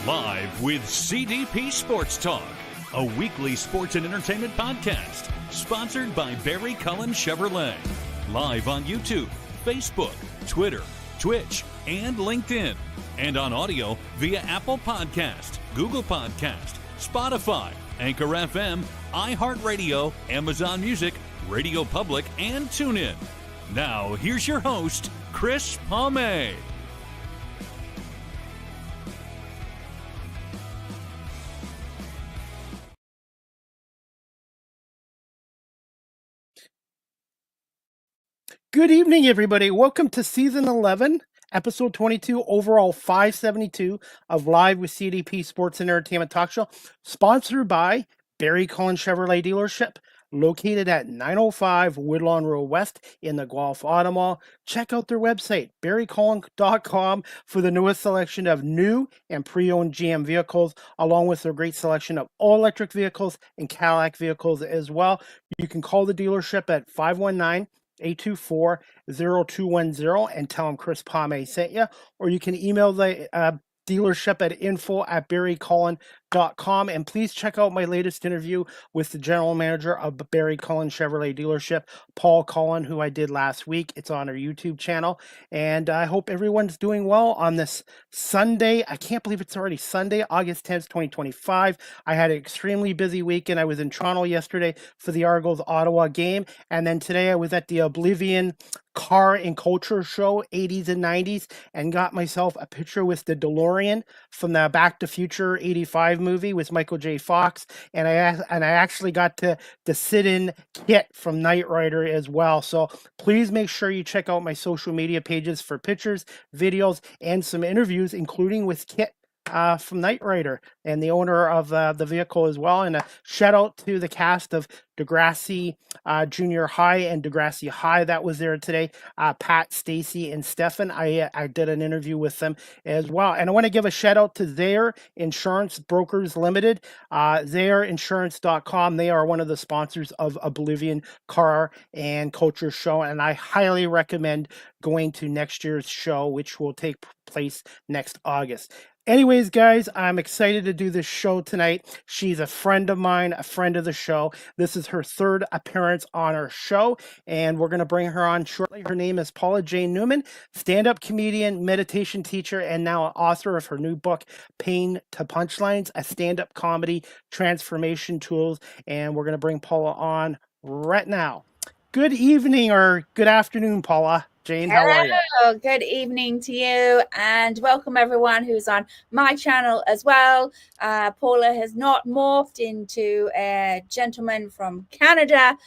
Live with CDP Sports Talk, a weekly sports and entertainment podcast sponsored by Barry Cullen Chevrolet. Live on YouTube, Facebook, Twitter, Twitch, and LinkedIn. And on audio via Apple Podcast, Google Podcast, Spotify, Anchor FM, iHeartRadio, Amazon Music, Radio Public, and TuneIn. Now, here's your host, Chris Palme. Good evening, everybody. Welcome to Season 11, Episode 22, overall 572 of Live with CDP Sports and Entertainment Talk Show, sponsored by Barry Cullen Chevrolet Dealership, located at 905 Woodlawn Road West in the Guelph Auto Mall. Check out their website, barrycullen.com, for the newest selection of new and pre-owned GM vehicles, along with their great selection of all-electric vehicles and Cadillac vehicles as well. You can call the dealership at 519-824-0210 and tell them Chris Palme sent you, or you can email the dealership at info@barrycullen.com. And please check out my latest interview with the general manager of Barry Cullen Chevrolet Dealership, Paul Cullen, who I did last week. It's on our YouTube channel. And I hope everyone's doing well on this Sunday. I can't believe it's already Sunday, August 10th, 2025. I had an extremely busy weekend. I was in Toronto yesterday for the Argos-Ottawa game. And then today I was at the Oblivion Car and Culture Show, 80s and 90s, and got myself a picture with the DeLorean from the Back to Future 85 movie with Michael J. Fox, and I actually got to sit in Kit from Knight Rider as well. So please make sure you check out my social media pages for pictures, videos, and some interviews, including with Kit from Knight Rider and the owner of the vehicle as well. And a shout out to the cast of Degrassi Junior High and Degrassi High that was there today. Pat, Stacy, and Stefan. I did an interview with them as well. And I want to give a shout out to Their Insurance Brokers Limited, theirinsurance.com. They are one of the sponsors of Oblivion Car and Culture Show, and I highly recommend going to next year's show, which will take place next August. Anyways, guys, I'm excited to do this show tonight. She's a friend of mine, a friend of the show. This is her third appearance on our show, and we're going to bring her on shortly. Her name is Paula Jane Newman, stand-up comedian, meditation teacher, and now author of her new book, Pain to Punchlines, a stand-up comedy transformation tools. And we're going to bring Paula on right now. Good evening or good afternoon, Paula Jane. How are you? Hello, good evening to you, and welcome everyone who's on my channel as well. Paula has not morphed into a gentleman from Canada.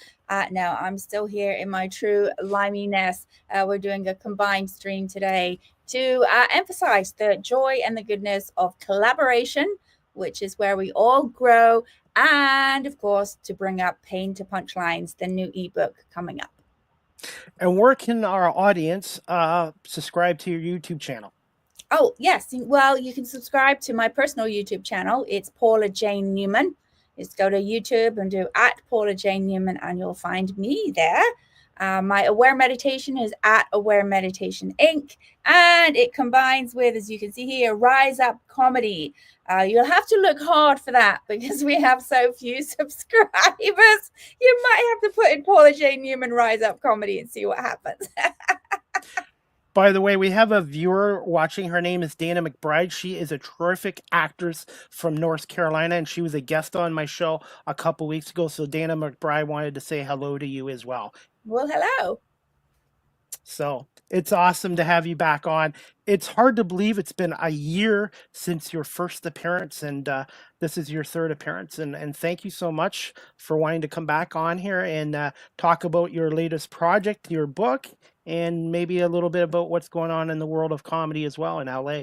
No, I'm still here in my true limeyness. We're doing a combined stream today to emphasize the joy and the goodness of collaboration, which is where we all grow, and of course to bring up Pain to Punchlines, the new ebook coming up. And where can our audience subscribe to your YouTube channel? Oh, yes. Well, you can subscribe to my personal YouTube channel. It's Paula Jane Newman. Just go to YouTube and do @Paula Jane Newman, and you'll find me there. My Aware Meditation is @Aware Meditation Inc. And it combines with, as you can see here, Rise Up Comedy. You'll have to look hard for that because we have so few subscribers. You might have to put in Paula Jane Newman Rise Up Comedy and see what happens. By the way, we have a viewer watching. Her name is Dana McBride. She is a terrific actress from North Carolina, and she was a guest on my show a couple weeks ago. So Dana McBride wanted to say hello to you as well. Well, hello. So it's awesome to have you back on. It's hard to believe it's been a year since your first appearance, and this is your third appearance. And thank you so much for wanting to come back on here and talk about your latest project, your book, and maybe a little bit about what's going on in the world of comedy as well in LA.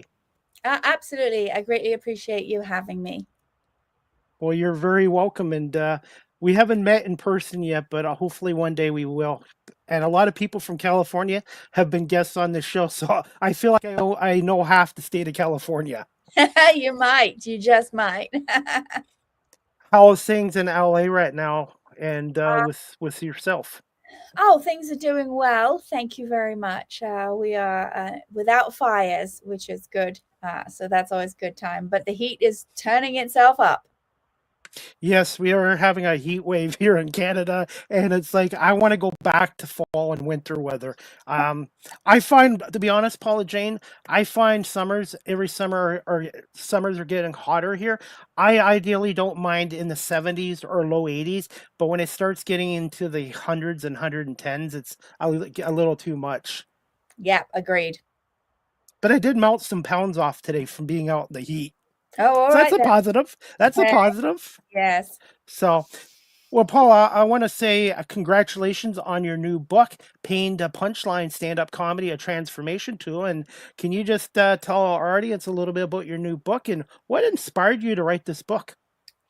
Absolutely. I greatly appreciate you having me. Well, you're very welcome. And we haven't met in person yet, but hopefully one day we will. And a lot of people from California have been guests on this show. So I feel like I know half the state of California. You might. You just might. How is things in LA right now and with yourself? Oh, things are doing well. Thank you very much. We are without fires, which is good. So that's always a good time. But the heat is turning itself up. Yes, we are having a heat wave here in Canada, and it's like I want to go back to fall and winter weather. Um, I find, to be honest, Paula Jane, I find summers every summer or summers are getting hotter here. I ideally don't mind in the 70s or low 80s, but when it starts getting into the hundreds and 110s, it's a little too much. Yeah, agreed. But I did melt some pounds off today from being out in the heat. Oh, all So that's right a then. positive. That's a positive. Yes. So, well, Paula, I want to say congratulations on your new book, Pain to Punchline Stand-Up Comedy, A Transformation Tool. And can you just tell our audience a little bit about your new book and what inspired you to write this book?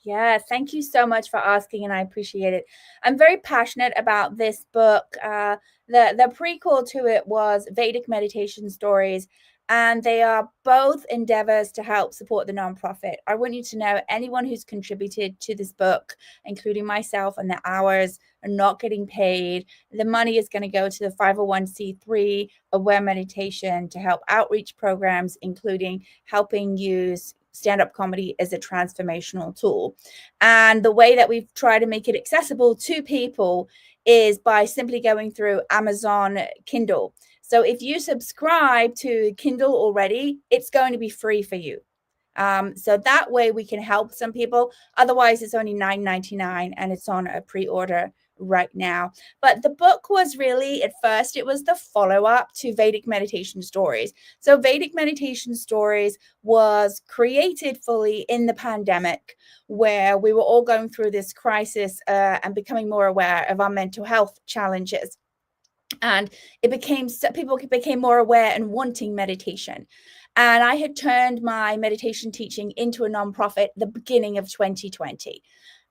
Yeah, thank you so much for asking, and I appreciate it. I'm very passionate about this book. The prequel to it was Vedic Meditation Stories, and they are both endeavors to help support the nonprofit. I want you to know anyone who's contributed to this book, including myself, and the hours are not getting paid. The money is going to go to the 501c3 Aware Meditation to help outreach programs, including helping use stand-up comedy as a transformational tool. And the way that we've tried to make it accessible to people is by simply going through Amazon Kindle. So if you subscribe to Kindle already, it's going to be free for you. So that way we can help some people. Otherwise, it's only $9.99 and it's on a pre-order right now. But the book was really, at first, it was the follow-up to Vedic Meditation Stories. So Vedic Meditation Stories was created fully in the pandemic, where we were all going through this crisis and becoming more aware of our mental health challenges. And people became more aware and wanting meditation. And I had turned my meditation teaching into a nonprofit the beginning of 2020.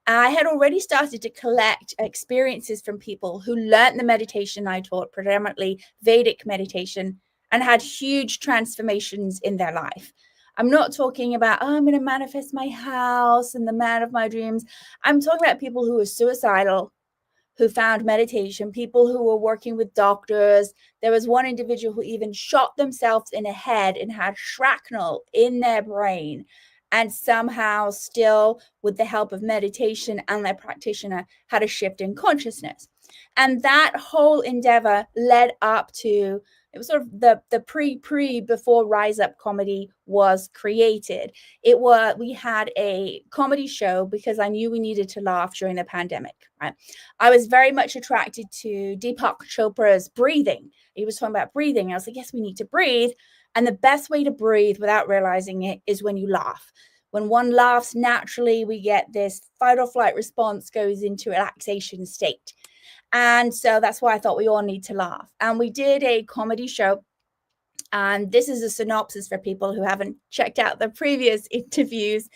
I had already started to collect experiences from people who learned the meditation I taught, predominantly Vedic meditation, and had huge transformations in their life. I'm not talking about, oh, I'm going to manifest my house and the man of my dreams. I'm talking about people who were suicidal, who found meditation, people who were working with doctors. There was one individual who even shot themselves in the head and had shrapnel in their brain, and somehow still, with the help of meditation and their practitioner, had a shift in consciousness. And that whole endeavor led up to, it was sort of the pre before Rise Up Comedy was created. We had a comedy show because I knew we needed to laugh during the pandemic, right? I was very much attracted to Deepak Chopra's breathing. He was talking about breathing. I was like, yes, we need to breathe. And the best way to breathe without realizing it is when you laugh. When one laughs naturally, we get this fight or flight response, goes into relaxation state. And so that's why I thought we all need to laugh. And we did a comedy show. And this is a synopsis for people who haven't checked out the previous interviews.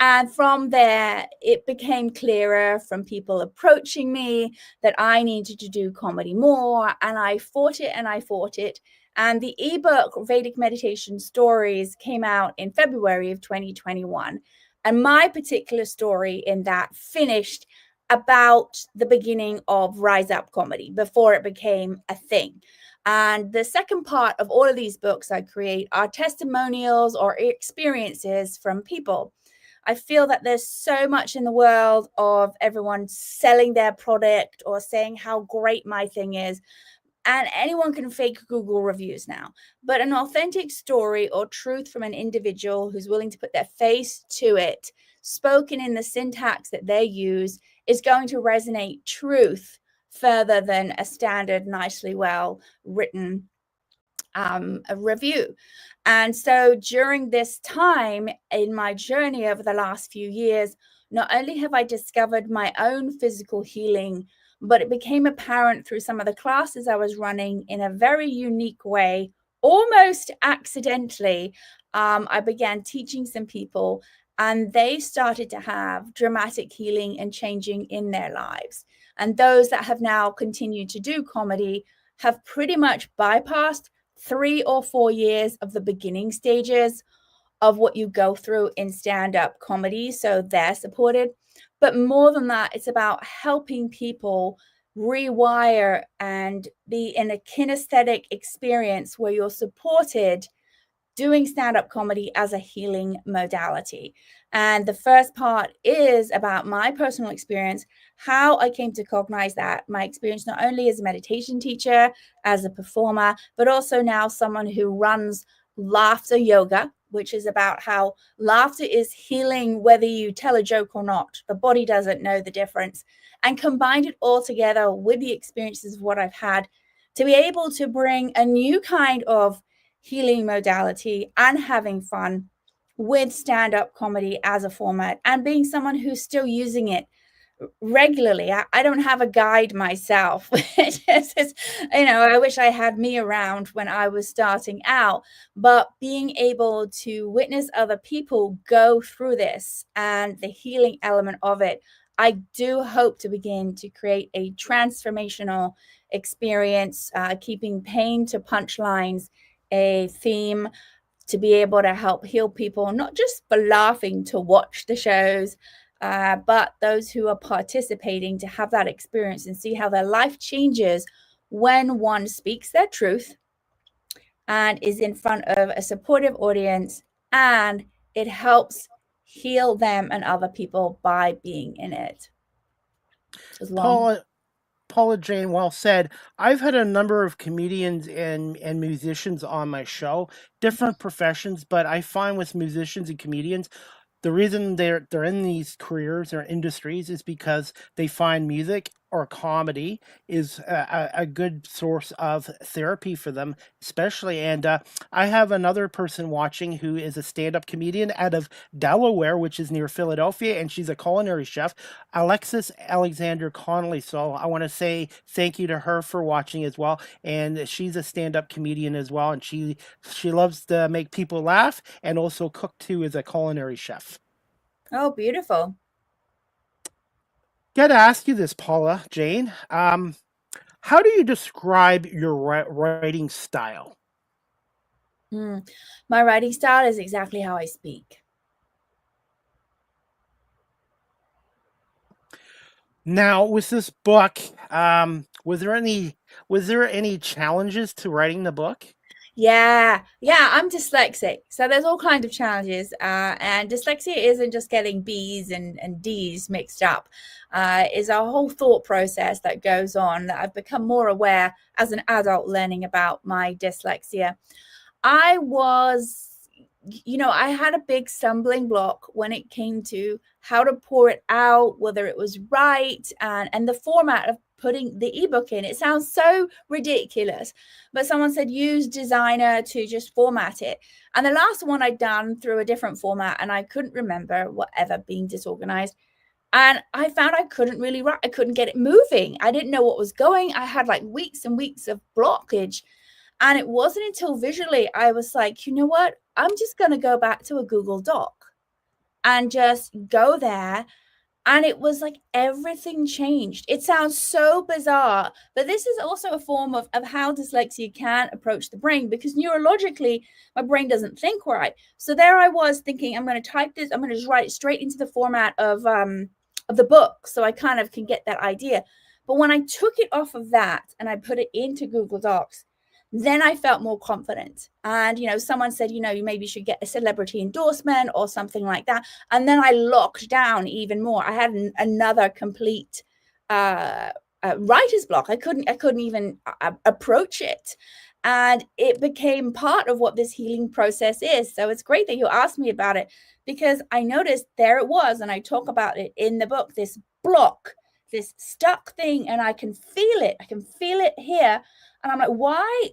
And from there, it became clearer from people approaching me that I needed to do comedy more. And I fought it and I fought it. And the ebook Vedic Meditation Stories came out in February of 2021. And my particular story in that finished about the beginning of Rise Up Comedy, before it became a thing. And the second part of all of these books I create are testimonials or experiences from people. I feel that there's so much in the world of everyone selling their product or saying how great my thing is. And anyone can fake Google reviews now. But an authentic story or truth from an individual who's willing to put their face to it, spoken in the syntax that they use, is going to resonate truth further than a standard, nicely well written a review. And so during this time in my journey over the last few years, not only have I discovered my own physical healing, but it became apparent through some of the classes I was running in a very unique way, almost accidentally. I began teaching some people, and they started to have dramatic healing and changing in their lives. And those that have now continued to do comedy have pretty much bypassed 3 or 4 years of the beginning stages of what you go through in stand-up comedy. So they're supported. But more than that, it's about helping people rewire and be in a kinesthetic experience where you're supported doing stand-up comedy as a healing modality. And the first part is about my personal experience, how I came to cognize that, my experience not only as a meditation teacher, as a performer, but also now someone who runs laughter yoga, which is about how laughter is healing whether you tell a joke or not. The body doesn't know the difference. And combined it all together with the experiences of what I've had to be able to bring a new kind of healing modality and having fun with stand-up comedy as a format, and being someone who's still using it regularly. I don't have a guide myself. I wish I had me around when I was starting out, but being able to witness other people go through this and the healing element of it, I do hope to begin to create a transformational experience, keeping pain to punchlines a theme, to be able to help heal people, not just for laughing to watch the shows, but those who are participating to have that experience and see how their life changes when one speaks their truth and is in front of a supportive audience, and it helps heal them and other people by being in it. Paula Jane, well said. I've had a number of comedians and musicians on my show, different professions, but I find with musicians and comedians, the reason they're in these careers or industries is because they find music or comedy is a good source of therapy for them, especially. And I have another person watching who is a stand-up comedian out of Delaware, which is near Philadelphia, and she's a culinary chef, Alexis Alexander Connolly. So I want to say thank you to her for watching as well. And she's a stand-up comedian as well, and she loves to make people laugh and also cook too as a culinary chef. Oh, beautiful. Got to ask you this, Paula Jane. How do you describe your writing style? My writing style is exactly how I speak. Now, with this book, was there any challenges to writing the book? Yeah, I'm dyslexic. So there's all kinds of challenges. And dyslexia isn't just getting B's and D's mixed up. Is a whole thought process that goes on that I've become more aware as an adult learning about my dyslexia. I had a big stumbling block when it came to how to pour it out, whether it was right, and the format of putting the ebook in. It sounds so ridiculous, but someone said use Designer to just format it. And the last one I'd done through a different format, and I couldn't remember whatever, being disorganized. And I found I couldn't really write. I couldn't get it moving. I didn't know what was going. I had like weeks and weeks of blockage. And it wasn't until visually I was like, you know what? I'm just going to go back to a Google Doc and just go there. And it was like everything changed. It sounds so bizarre, but this is also a form of how dyslexia can approach the brain, because neurologically, my brain doesn't think right. So there I was thinking, I'm going to type this, I'm going to just write it straight into the format of the book, so I kind of can get that idea. But when I took it off of that and I put it into Google Docs, then I felt more confident. And, someone said, you maybe should get a celebrity endorsement or something like that. And then I locked down even more. I had another complete writer's block. I couldn't even approach it. And it became part of what this healing process is. So it's great that you asked me about it, because I noticed there it was. And I talk about it in the book, this block, this stuck thing, and I can feel it. I can feel it here. And I'm like,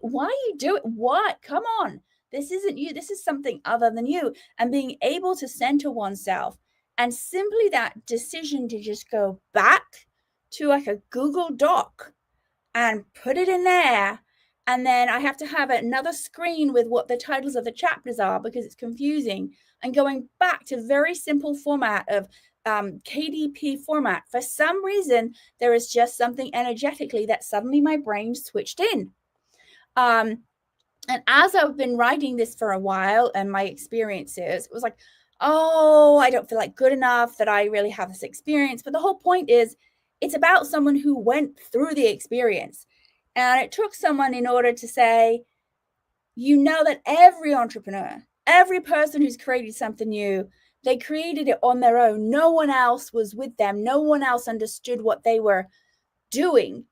why you do it? What? Come on. This isn't you. This is something other than you. And being able to center oneself, and simply that decision to just go back to like a Google Doc and put it in there. And then I have to have another screen with what the titles of the chapters are, because it's confusing. And going back to very simple format of KDP format. For some reason, there is just something energetically that suddenly my brain switched in. And as I've been writing this for a while, and my experiences, it was like, oh, I don't feel like good enough that I really have this experience. But the whole point is, It's about someone who went through the experience. And it took someone in order to say, you know, that every entrepreneur, every person who's created something new, they created it on their own. No one else was with them. No one else understood what they were doing.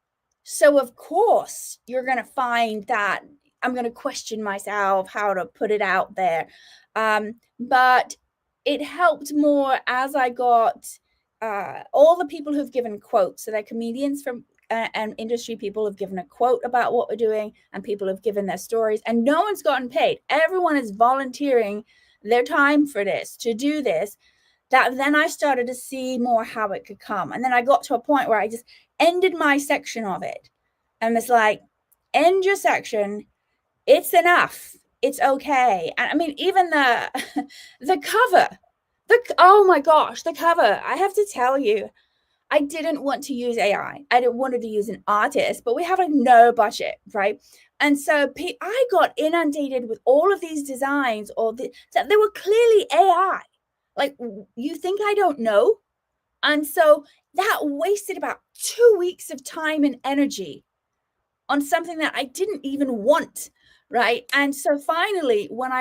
So of course you're going to find that I'm going to question myself how to put it out there. But it helped more as I got all the people who've given quotes. So they're comedians from and industry people have given a quote about what we're doing, and people have given their stories, and no one's gotten paid. Everyone is volunteering their time for this, to do this. That then I started to see more how it could come. And then I got to a point where I just ended my section of it. And it's like, end your section. It's enough. It's okay. And I mean, even the cover, oh my gosh, the cover, I have to tell you, I didn't want to use AI. I didn't want to use an artist, but we have no budget, right? And so I got inundated with all of these designs, that they were clearly AI. Like, you think I don't know? And so that wasted about 2 weeks of time and energy on something that I didn't even want, right? And so finally, when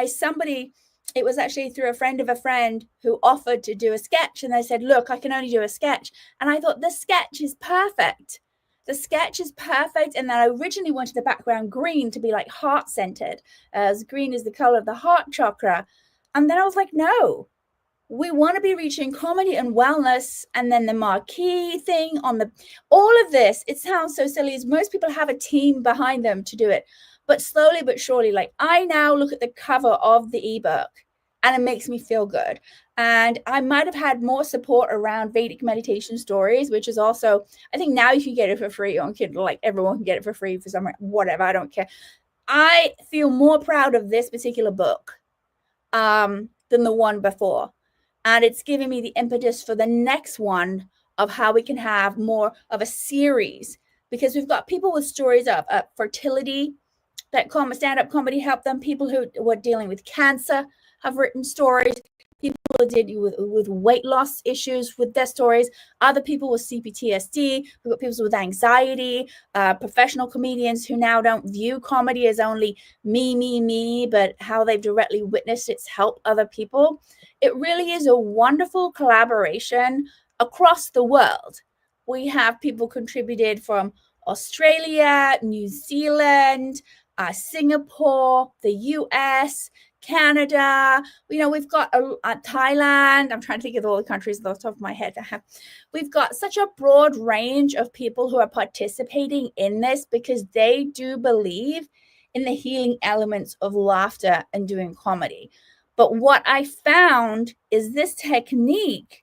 it was actually through a friend of a friend who offered to do a sketch, and they said, look, I can only do a sketch. And I thought, the sketch is perfect. The sketch is perfect. And then I originally wanted the background green to be like heart-centered, as green is the color of the heart chakra. And then I was like, no, we want to be reaching comedy and wellness. And then the marquee thing all of this, it sounds so silly, as most people have a team behind them to do it. But slowly but surely, like, I now look at the cover of the ebook and it makes me feel good. And I might have had more support around Vedic meditation stories, which is also, I think now you can get it for free on Kindle. Like, everyone can get it for free for some, whatever, I don't care. I feel more proud of this particular book than the one before. And it's giving me the impetus for the next one of how we can have more of a series, because we've got people with stories of fertility, that stand-up comedy helped them. People who were dealing with cancer have written stories. People who did with weight loss issues with their stories. Other people with CPTSD. We've got people with anxiety. Professional comedians who now don't view comedy as only me, but how they've directly witnessed its help other people. It really is a wonderful collaboration across the world. We have people contributed from Australia, New Zealand, Singapore, the US, Canada. We've got Thailand. I'm trying to think of all the countries off the top of my head. We've got such a broad range of people who are participating in this, because they do believe in the healing elements of laughter and doing comedy. But what I found is this technique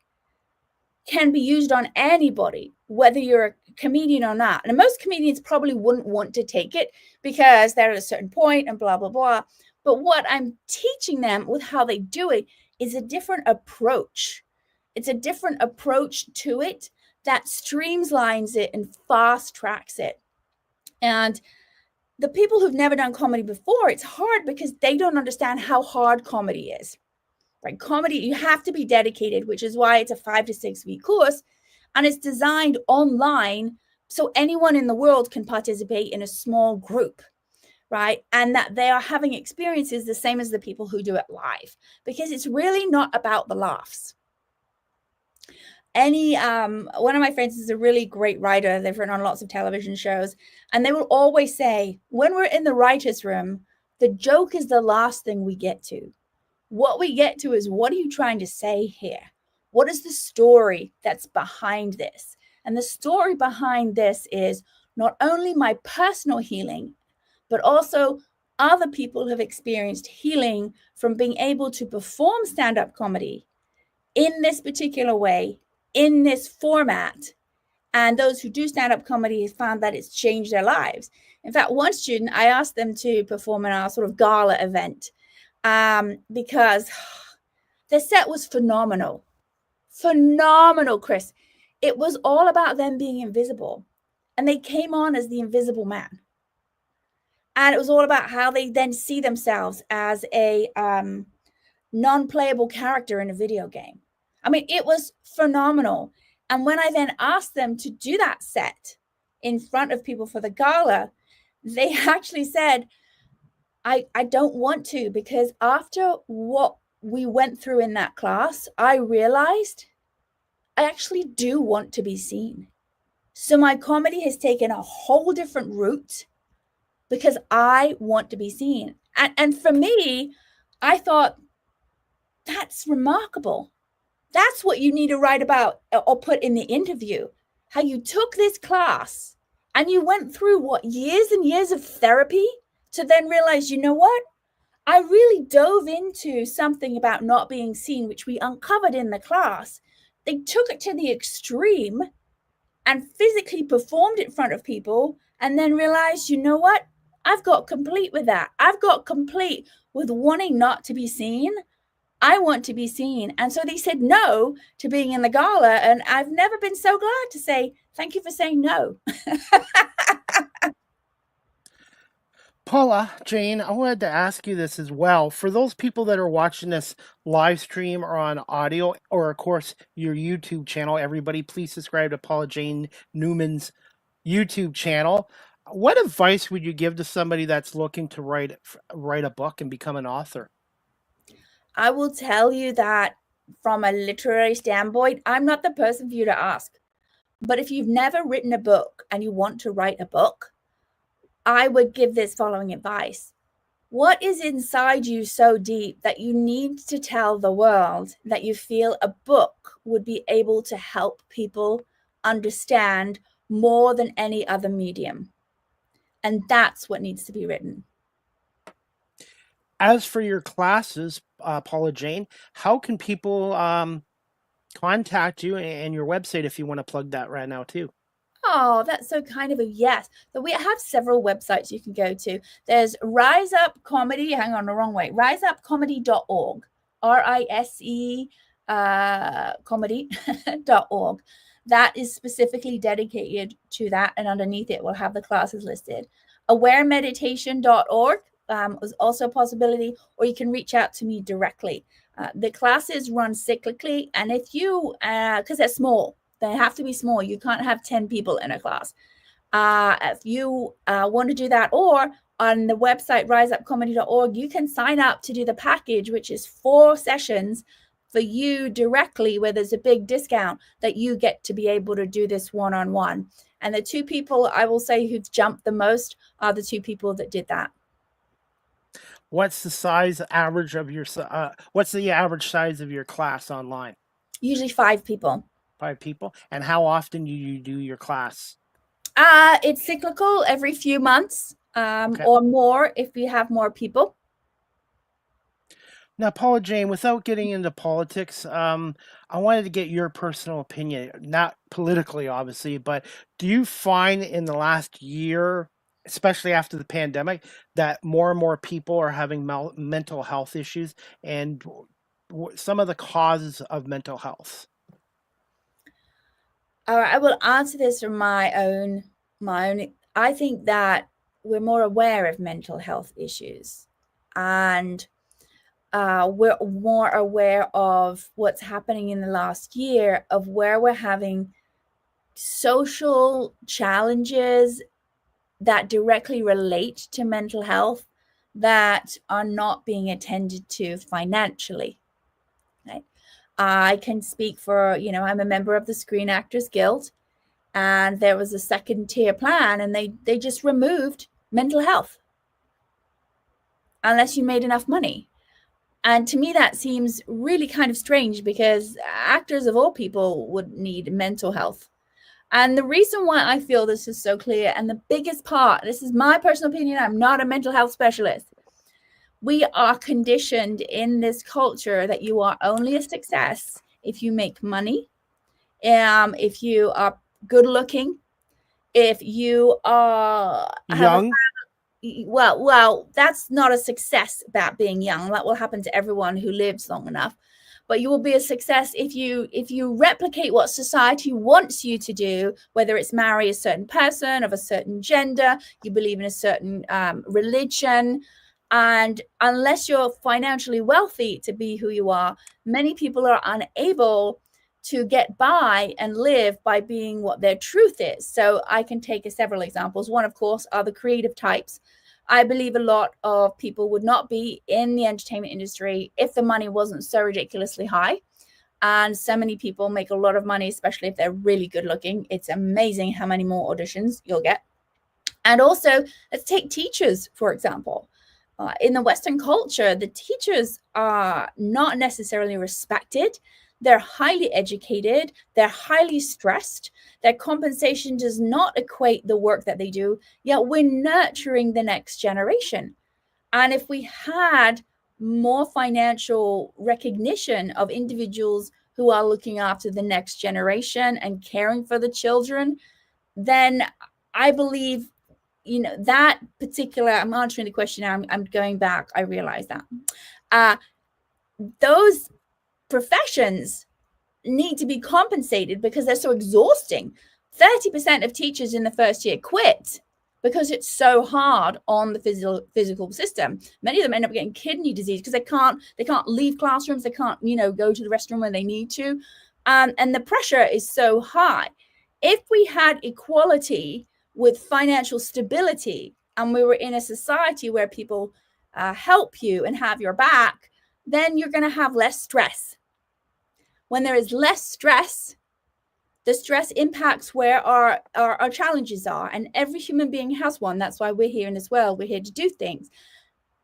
can be used on anybody, whether you're a comedian or not. And most comedians probably wouldn't want to take it because they're at a certain point and blah, blah, blah. But what I'm teaching them with how they do it is a different approach. It's a different approach to it that streamlines it and fast tracks it. And the people who've never done comedy before, it's hard because they don't understand how hard comedy is. Right? Comedy, you have to be dedicated, which is why it's a 5 to 6 week course, and it's designed online so anyone in the world can participate in a small group, right? And that they are having experiences the same as the people who do it live, because it's really not about the laughs. One of my friends is a really great writer. They've written on lots of television shows, and they will always say, when we're in the writer's room, the joke is the last thing we get to. What we get to is, what are you trying to say here? What is the story that's behind this? And the story behind this is not only my personal healing, but also other people have experienced healing from being able to perform stand-up comedy in this particular way, in this format. And those who do stand-up comedy have found that it's changed their lives. In fact, one student, I asked them to perform in our sort of gala event, because the set was phenomenal, Chris. It was all about them being invisible, and they came on as the invisible man. And it was all about how they then see themselves as a non-playable character in a video game. I mean, it was phenomenal. And when I then asked them to do that set in front of people for the gala, they actually said, I don't want to, because after what we went through in that class, I realized I actually do want to be seen. So my comedy has taken a whole different route because I want to be seen. And for me, I thought, that's remarkable. That's what you need to write about or put in the interview. How you took this class and you went through what, years and years of therapy to then realize, you know what? I really dove into something about not being seen, which we uncovered in the class. They took it to the extreme and physically performed it in front of people, and then realized, you know what? I've got complete with that. I've got complete with wanting not to be seen. I want to be seen. And so they said no to being in the gala. And I've never been so glad to say, thank you for saying no. Paula Jane, I wanted to ask you this as well. For those people that are watching this live stream or on audio, or of course your YouTube channel, everybody please subscribe to Paula Jane Newman's YouTube channel. What advice would you give to somebody that's looking to write a book and become an author? I will tell you that from a literary standpoint, I'm not the person for you to ask. But if you've never written a book and you want to write a book, I would give this following advice. What is inside you so deep that you need to tell the world that you feel a book would be able to help people understand more than any other medium? And that's what needs to be written. As for your classes, Paula Jane, how can people contact you and your website if you want to plug that right now too? Oh, that's so kind of a yes. So we have several websites you can go to. There's Rise Up Comedy. Hang on, the wrong way. riseupcomedy.org. RISE comedy.org. That is specifically dedicated to that. And underneath it, we'll have the classes listed. awaremeditation.org is also a possibility, or you can reach out to me directly. The classes run cyclically. And if you, because they're small, they have to be small. You can't have 10 people in a class. If you want to do that, or on the website, riseupcomedy.org, you can sign up to do the package, which is 4 sessions for you directly, where there's a big discount that you get to be able to do this one-on-one. And the 2 people I will say who've jumped the most are the 2 people that did that. What's the size average of your, what's the average size of your class online? Usually 5 people. 5 people. And how often do you do your class? It's cyclical, every few months, Okay. or more if we have more people. Now, Paula Jane, without getting into politics, I wanted to get your personal opinion, not politically, obviously, but do you find in the last year, especially after the pandemic, that more and more people are having mental health issues, and some of the causes of mental health? I will answer this from my own. I think that we're more aware of mental health issues, and we're more aware of what's happening in the last year, of where we're having social challenges that directly relate to mental health that are not being attended to financially. Right? I can speak for, I'm a member of the Screen Actors Guild, and there was a 2nd-tier plan, and they just removed mental health unless you made enough money. And to me, that seems really kind of strange, because actors of all people would need mental health. And the reason why I feel this is so clear, and the biggest part, this is my personal opinion, I'm not a mental health specialist. We are conditioned in this culture that you are only a success if you make money, if you are good looking, if you are young. Well, that's not a success about being young. That will happen to everyone who lives long enough. But you will be a success if you replicate what society wants you to do, whether it's marry a certain person of a certain gender, you believe in a certain religion. And unless you're financially wealthy to be who you are, many people are unable to get by and live by being what their truth is. So I can take several examples. One, of course, are the creative types. I believe a lot of people would not be in the entertainment industry if the money wasn't so ridiculously high. And so many people make a lot of money, especially if they're really good looking. It's amazing how many more auditions you'll get. And also, let's take teachers, for example. In the Western culture, the teachers are not necessarily respected. They're highly educated. They're highly stressed. Their compensation does not equate the work that they do, yet we're nurturing the next generation. And if we had more financial recognition of individuals who are looking after the next generation and caring for the children, then I believe, that particular, I'm answering the question now, I'm going back, I realize that. Those professions need to be compensated because they're so exhausting. 30% of teachers in the first year quit because it's so hard on the physical system. Many of them end up getting kidney disease because they can't leave classrooms. They can't, go to the restroom when they need to. And the pressure is so high. If we had equality with financial stability and we were in a society where people help you and have your back, then you're going to have less stress. When there is less stress, the stress impacts where our challenges are, and every human being has one. That's why we're here in this world. We're here to do things.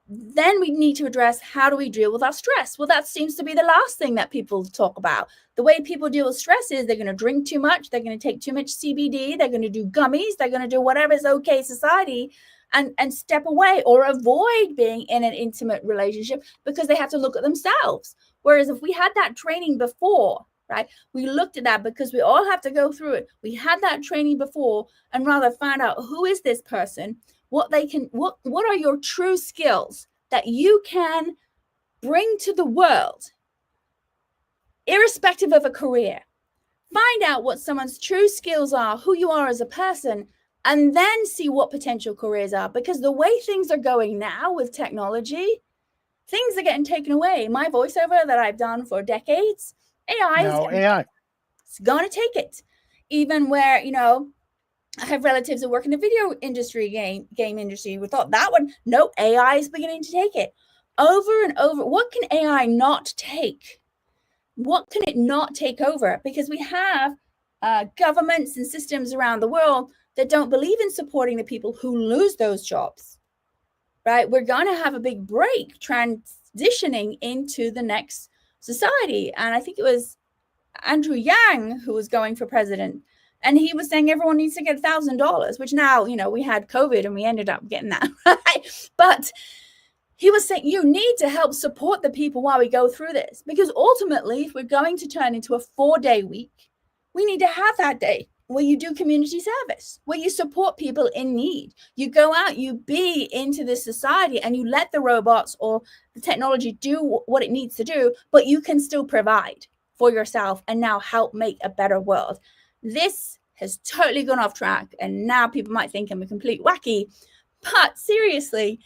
Then we need to address, how do we deal with our stress? Well, that seems to be the last thing that people talk about. The way people deal with stress is they're going to drink too much. They're going to take too much CBD. They're going to do gummies. They're going to do whatever is okay society and step away or avoid being in an intimate relationship because they have to look at themselves. Whereas if we had that training before, right, we looked at that because we all have to go through it. We had that training before and rather find out, who is this person? What are your true skills that you can bring to the world, irrespective of a career? Find out what someone's true skills are, who you are as a person, and then see what potential careers are. Because the way things are going now with technology, things are getting taken away. My voiceover that I've done for decades, AI is going to take it. Even where, I have relatives that work in the video industry, game industry. We thought that one, no, AI is beginning to take it over and over. What can AI not take? What can it not take over? Because we have governments and systems around the world that don't believe in supporting the people who lose those jobs, right? We're going to have a big break transitioning into the next society. And I think it was Andrew Yang who was going for president. And he was saying everyone needs to get $1,000, which now, we had COVID and we ended up getting that, right? But he was saying you need to help support the people while we go through this. Because ultimately, if we're going to turn into a 4-day week, we need to have that day where you do community service, where you support people in need. You go out, you be into this society, and you let the robots or the technology do what it needs to do, but you can still provide for yourself and now help make a better world. This has totally gone off track, and now people might think I'm a complete wacky, but seriously,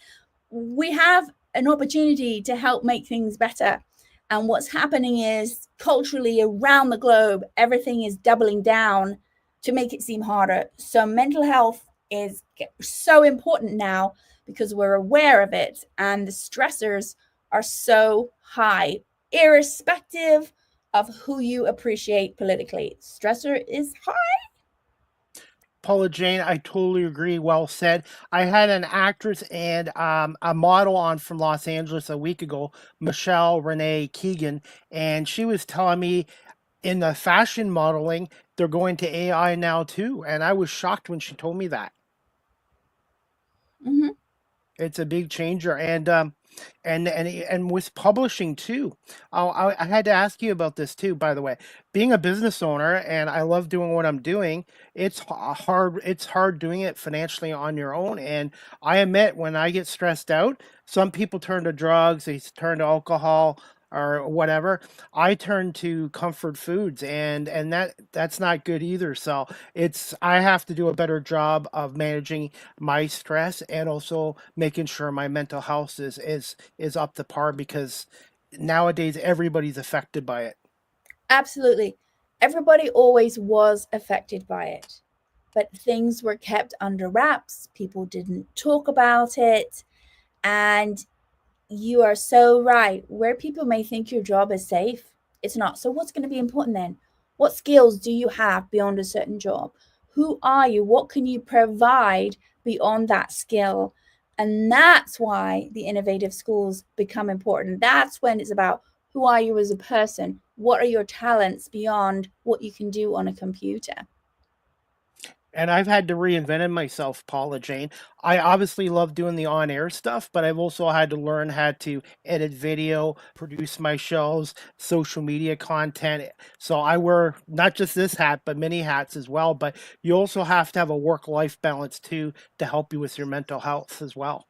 we have an opportunity to help make things better. And what's happening is culturally around the globe, everything is doubling down to make it seem harder. So mental health is so important now because we're aware of it, and the stressors are so high, irrespective of who you appreciate politically. Stressor is high. Paula Jane, I totally agree. Well said. I had an actress and a model on from Los Angeles a week ago, Michelle Renee Keegan, and she was telling me in the fashion modeling, they're going to AI now too. And I was shocked when she told me that. Mm-hmm. It's a big changer. And with publishing too. I had to ask you about this too, by the way. Being a business owner, and I love doing what I'm doing, it's hard doing it financially on your own. And I admit, when I get stressed out, some people turn to drugs, they turn to alcohol or whatever. I turn to comfort foods, and that's not good either. So I have to do a better job of managing my stress and also making sure my mental health is up to par, because nowadays everybody's affected by it. Absolutely. everybody always was affected by it, but things were kept under wraps. People didn't talk about it. And you are so right. Where people may think your job is safe, it's not. So what's going to be important then? What skills do you have beyond a certain job? Who are you? What can you provide beyond that skill? And that's why the innovative schools become important. That's when it's about who are you as a person? What are your talents beyond what you can do on a computer? And I've had to reinvent myself, Paula Jane. I obviously love doing the on-air stuff, but I've also had to learn how to edit video, produce my shows, social media content. So I wear not just this hat, but many hats as well. But you also have to have a work-life balance too to help you with your mental health as well.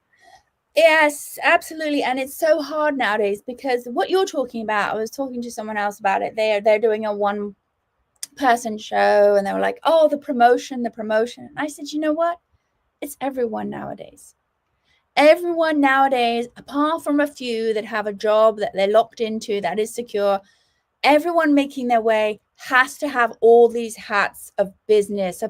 Yes, absolutely. And it's so hard nowadays because what you're talking about, I was talking to someone else about it. They're doing a one-person show, and they were like, oh, the promotion. And I said, you know what? It's everyone nowadays. Everyone nowadays, apart from a few that have a job that they're locked into that is secure, everyone making their way has to have all these hats of business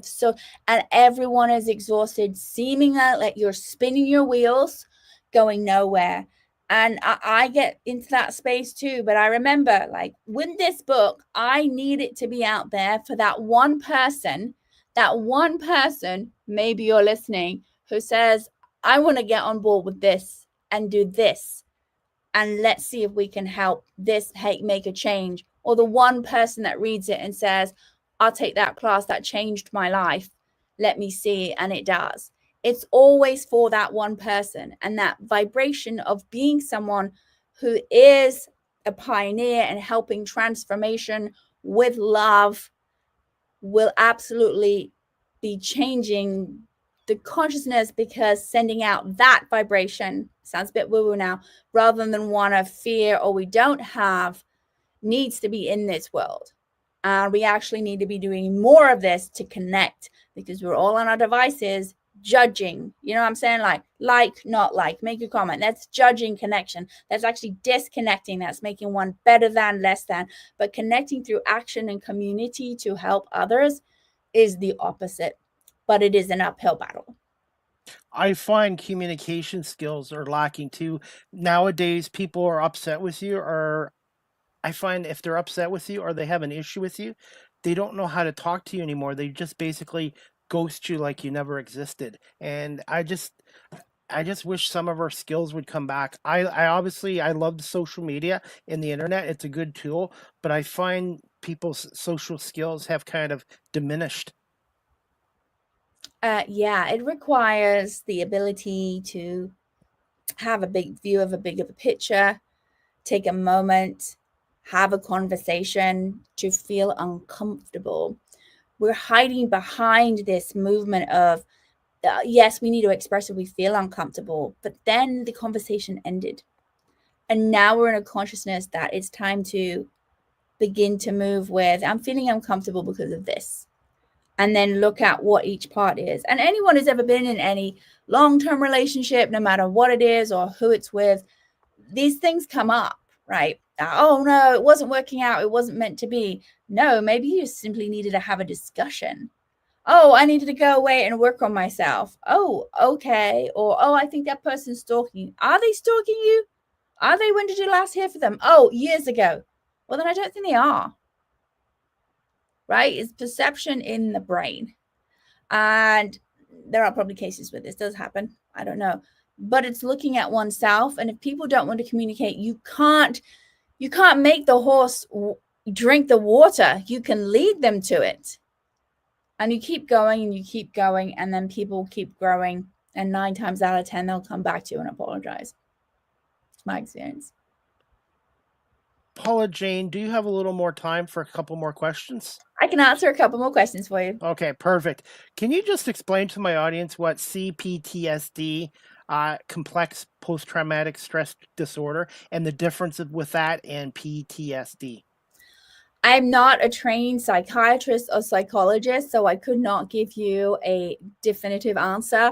and everyone is exhausted, seeming like you're spinning your wheels, going nowhere. And I get into that space too. But I remember, like, with this book, I need it to be out there for that one person, maybe you're listening, who says, I want to get on board with this and do this. And let's see if we can help this make a change. Or the one person that reads it and says, I'll take that class, that changed my life. Let me see. And it does. It's always for that one person. And that vibration of being someone who is a pioneer and helping transformation with love will absolutely be changing the consciousness, because sending out that vibration sounds a bit woo-woo now, rather than one of fear or we don't have, needs to be in this world. We actually need to be doing more of this to connect, because we're all on our devices judging. You know what I'm saying? Like, not like, make a comment. That's judging connection. That's actually disconnecting. That's making one better than, less than. But connecting through action and community to help others is the opposite. But it is an uphill battle. I find communication skills are lacking too. Nowadays, people are upset with you, or I find if they're upset with you or they have an issue with you, they don't know how to talk to you anymore. They just basically ghost you like you never existed. And I just wish some of our skills would come back. I obviously I love social media and the internet. It's a good tool, but I find people's social skills have kind of diminished. Yeah, it requires the ability to have a big view of a bigger picture, take a moment, have a conversation, to feel uncomfortable. We're hiding behind this movement of, yes, we need to express if we feel uncomfortable, but then the conversation ended. And now we're in a consciousness that it's time to begin to move with, I'm feeling uncomfortable because of this. And then look at what each part is. And anyone who's ever been in any long-term relationship, no matter what it is or who it's with, these things come up, right? Oh, no, it wasn't working out. It wasn't meant to be. No, maybe you simply needed to have a discussion. Oh, I needed to go away and work on myself. Oh, okay. Or, oh, I think that person's stalking you. Are they stalking you? Are they? When did you last hear from them? Oh, years ago. Well, then I don't think they are. Right? It's perception in the brain. And there are probably cases where this does happen. I don't know. But it's looking at oneself. And if people don't want to communicate, you can't make the horse drink the water. You can lead them to it. And you keep going and you keep going. And then people keep growing. And 9 times out of 10, they'll come back to you and apologize. It's my experience. Paula Jane, do you have a little more time for a couple more questions? I can answer a couple more questions for you. Okay, perfect. Can you just explain to my audience what CPTSD, complex post-traumatic stress disorder, and the difference with that and PTSD? I'm not a trained psychiatrist or psychologist, so I could not give you a definitive answer.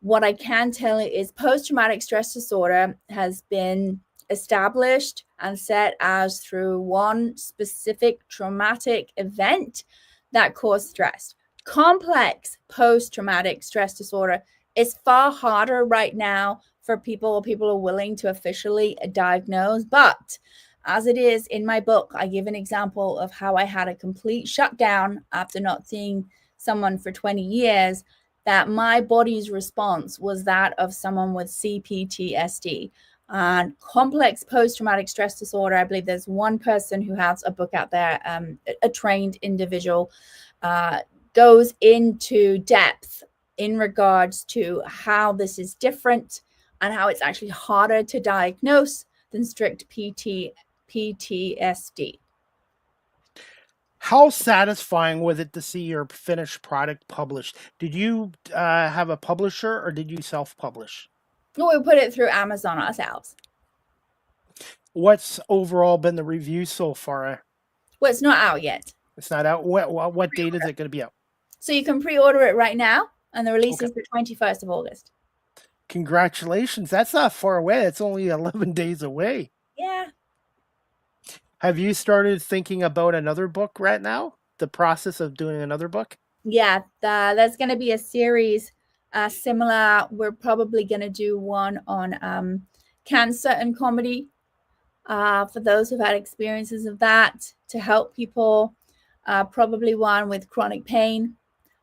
What I can tell you is post-traumatic stress disorder has been established and set as through one specific traumatic event that caused stress. Complex post-traumatic stress disorder is far harder right now for people are willing to officially diagnose. But as it is in my book, I give an example of how I had a complete shutdown after not seeing someone for 20 years, that my body's response was that of someone with CPTSD. And complex post-traumatic stress disorder, I believe there's one person who has a book out there, a trained individual, goes into depth in regards to how this is different and how it's actually harder to diagnose than strict PTSD. How satisfying was it to see your finished product published? Did you have a publisher or did you self-publish? Well, we put it through Amazon ourselves. What's overall been the review so far? Well, it's not out yet. It's not out. What date is it going to be out? So you can pre-order it right now, and the release is the 21st of August. Congratulations. That's not far away. It's only 11 days away. Yeah. Have you started thinking about another book right now? The process of doing another book? Yeah, there's going to be a series similar. We're probably going to do one on cancer and comedy for those who've had experiences of that to help people. Probably one with chronic pain,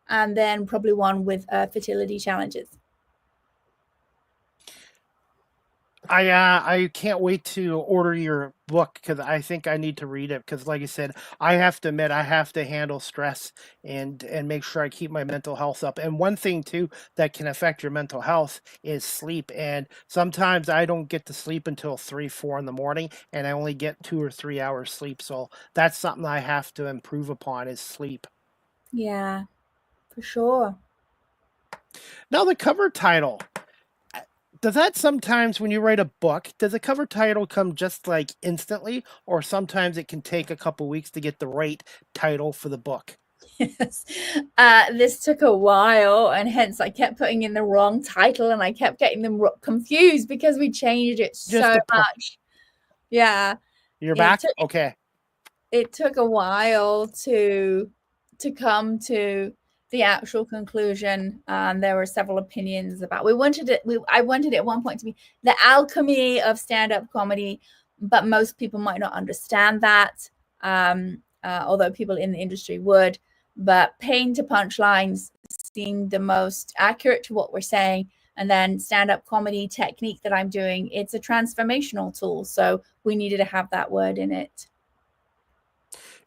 and then probably one with fertility challenges. I can't wait to order your book because I think I need to read it because, like I said, I have to admit I have to handle stress and make sure I keep my mental health up. And one thing too that can affect your mental health is sleep. And sometimes I don't get to sleep until 3, 4 in the morning, and I only get 2 or 3 hours sleep. So that's something I have to improve upon is sleep. Yeah, for sure. Now the cover title. Does that sometimes when you write a book, does a cover title come just like instantly, or sometimes it can take a couple weeks to get the right title for the book? Yes. This took a while, and hence I kept putting in the wrong title, and I kept getting them confused because we changed it so much. Yeah. You're back? Okay. It took a while to come to the actual conclusion. There were several opinions about. I wanted it at one point to be the alchemy of stand-up comedy, but most people might not understand that. Although people in the industry would, but pain to punchlines seemed the most accurate to what we're saying. And then stand-up comedy technique that I'm doing, it's a transformational tool. So we needed to have that word in it.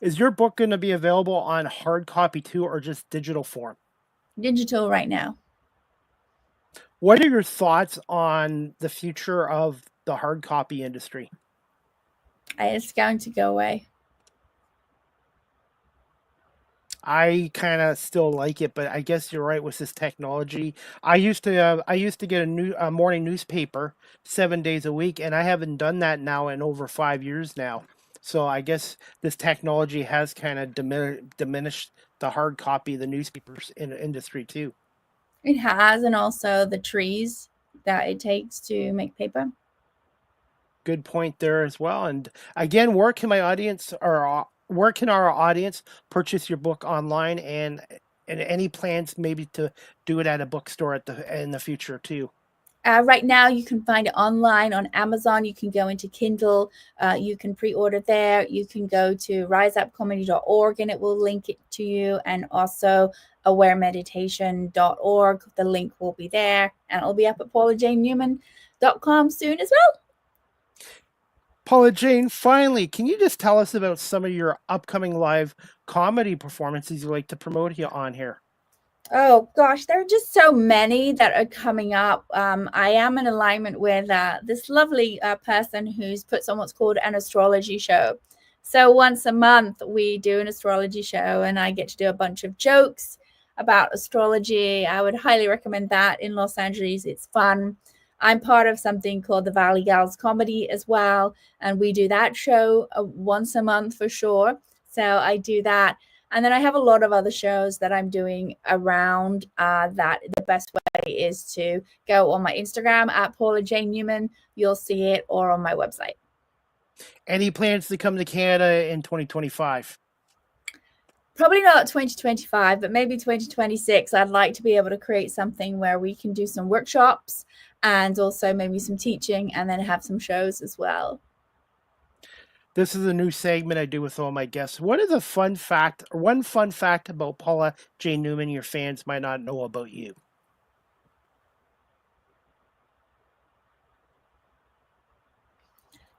Is your book going to be available on hard copy too, or just digital form? Digital right now. What are your thoughts on the future of the hard copy industry? It's going to go away. I kind of still like it, but I guess you're right with this technology. I used to get a morning newspaper 7 days a week, and I haven't done that now in over 5 years now. So I guess this technology has kind of diminished the hard copy, the newspapers in the industry too. It has, and also the trees that it takes to make paper. Good point there as well. And again, where can our audience purchase your book online, and any plans maybe to do it at a bookstore in the future too? Right now, you can find it online on Amazon. You can go into Kindle. You can pre-order there. You can go to riseupcomedy.org, and it will link it to you. And also awaremeditation.org. The link will be there, and it'll be up at paulajanenewman.com soon as well. Paula Jane, finally, can you just tell us about some of your upcoming live comedy performances you'd like to promote here on here? Oh, gosh, there are just so many that are coming up. I am in alignment with this lovely person who's puts on what's called an astrology show. So once a month, we do an astrology show, and I get to do a bunch of jokes about astrology. I would highly recommend that in Los Angeles. It's fun. I'm part of something called the Valley Gals Comedy as well, and we do that show once a month for sure. So I do that. And then I have a lot of other shows that I'm doing around that. The best way is to go on my Instagram at Paula Jane Newman. You'll see it, or on my website. Any plans to come to Canada in 2025? Probably not 2025, but maybe 2026. I'd like to be able to create something where we can do some workshops and also maybe some teaching, and then have some shows as well. This is a new segment I do with all my guests. What is a fun fact, or one fun fact about Paula Jane Newman your fans might not know about you?